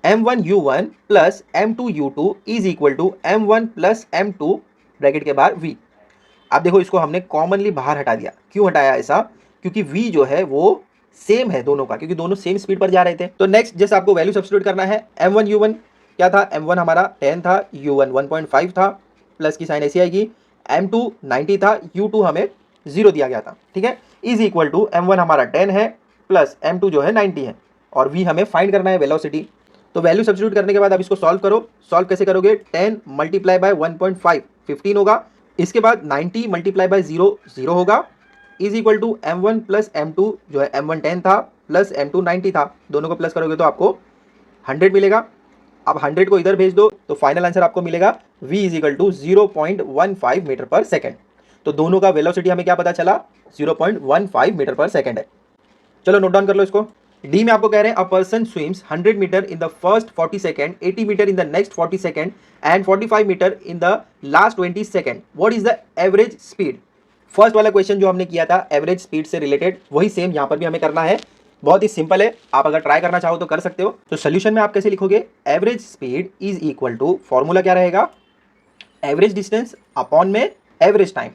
m1u1 plus m2u2 is equal to m1 plus m2 bracket के बाहर v। आप देखो इसको हमने कॉमनली बाहर हटा दिया। क्यों हटाया ऐसा? क्योंकि v जो है वो सेम है दोनों का, क्योंकि दोनों सेम स्पीड पर जा रहे थे। तो नेक्स्ट जैसे आपको वैल्यू सब्स्टिट्यूट करना है, m1 u1 क्या था? m1 हमारा 10 था, u1 1.5 था, प्लस की साइन ऐसी आएगी, m2 90 था, u2 हमें 0 दिया गया था, ठीक है। इज इक्वल टू m1 हमारा 10 है प्लस m2 जो है 90 है, और v हमें फाइंड करना है वेलोसिटी। तो वैल्यू सब्स्टिट्यूट करने के बाद अब इसको सॉल्व करो। सॉल्व कैसे करोगे? 10 मल्टीप्लाई बाय 1.5 15 होगा, इसके बाद 90 मल्टीप्लाई बाय 0 0 होगा, is equal to m1 plus m2 जो है m1 10 था प्लस m2 90 था, दोनों को प्लस करोगे तो आपको 100 मिलेगा। अब 100 को इधर भेज दो तो फाइनल आंसर आपको मिलेगा v is equal to 0.15 metre per second. तो दोनों का वेलोसिटी हमें क्या पता चला? 0.15 मीटर पर सेकेंड है। चलो नोट डाउन कर लो इसको। डी में आपको कह रहे हैं a person swims 100 metre in the first 40 second, 80 metre in the next 40 second and 45 metre in the last 20 second, what is the average speed? First वाला क्वेश्चन जो हमने किया था एवरेज स्पीड से रिलेटेड, वही सेम यहाँ पर भी हमें करना है। बहुत ही सिंपल है, आप अगर ट्राई करना चाहो तो कर सकते हो। तो सोल्यूशन में आप कैसे लिखोगे? Average speed is equal to, formula क्या रहेगा? एवरेज डिस्टेंस अपॉन में एवरेज टाइम,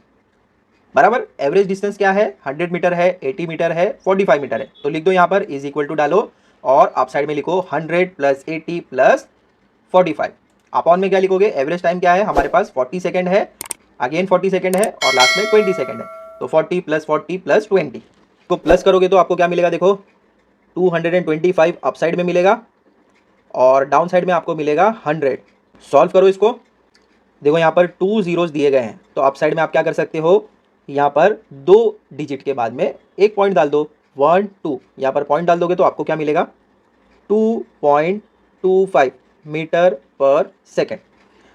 बराबर। एवरेज डिस्टेंस क्या है? 100 मीटर है, 80 मीटर है, 45 मीटर है, तो लिख दो यहाँ पर इज इक्वल टू डालो और अप साइड में लिखो 100 प्लस 80 प्लस 45। अपॉन में क्या लिखोगे? एवरेज टाइम क्या है हमारे पास? 40 सेकंड है, अगेन 40 सेकंड है और लास्ट में 20 सेकंड है, तो 40 प्लस 20 को प्लस करोगे तो आपको क्या मिलेगा? देखो 225 अप साइड में मिलेगा और डाउन साइड में आपको मिलेगा 100। सॉल्व करो इसको, देखो यहाँ पर 2 जीरोज दिए गए हैं, तो अप साइड में आप क्या कर सकते हो? यहाँ पर 2 डिजिट के बाद में एक पॉइंट डाल दो, 1 2, यहाँ पर पॉइंट डाल दोगे तो आपको क्या मिलेगा? 2.25 मीटर पर सेकेंड।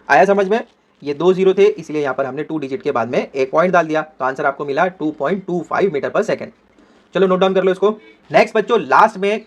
आया समझ में? ये 2 जीरो थे इसलिए यहाँ पर हमने 2 डिजिट के बाद में एक पॉइंट डाल दिया, तो आंसर आपको मिला 2.25 मीटर पर सेकेंड। चलो नोट डाउन कर लो इसको। नेक्स्ट बच्चों, लास्ट में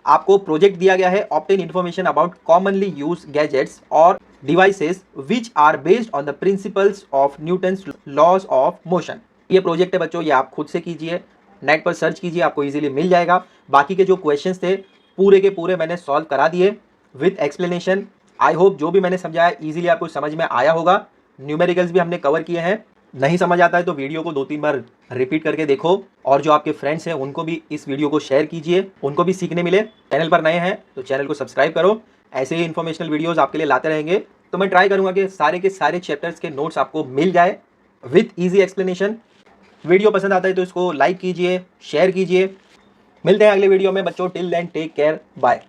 आपको प्रोजेक्ट दिया गया है, obtain information about commonly use gadgets और devices which are based on the principles of Newton's laws of motion. ये प्रोजेक्ट है बच्चों, ये आप खुद से कीजिए, नेट पर सर्च कीजिए, आपको इजीली मिल जाएगा। बाकी के जो क्वेश्चंस थे पूरे के पूरे मैंने सॉल्व करा दिए विथ एक्सप्लेनेशन। आई होप जो भी मैंने समझाया इजीली आपको समझ में आया होगा। न्यूमेरिकल्स भी हमने कवर किए हैं। नहीं समझ आता है तो वीडियो को 2-3 बार रिपीट करके देखो, और जो आपके फ्रेंड्स हैं उनको भी इस वीडियो को शेयर कीजिए, उनको भी सीखने मिले। चैनल पर नए हैं तो चैनल को सब्सक्राइब करो, ऐसे ही इन्फॉर्मेशनल वीडियोस आपके लिए लाते रहेंगे। तो मैं ट्राई करूंगा कि सारे के सारे चैप्टर्स के नोट्स आपको मिल जाए विथ ईजी एक्सप्लेनेशन। वीडियो पसंद आता है तो इसको लाइक कीजिए, शेयर कीजिए। मिलते हैं अगले वीडियो में बच्चों। Till then take care, bye.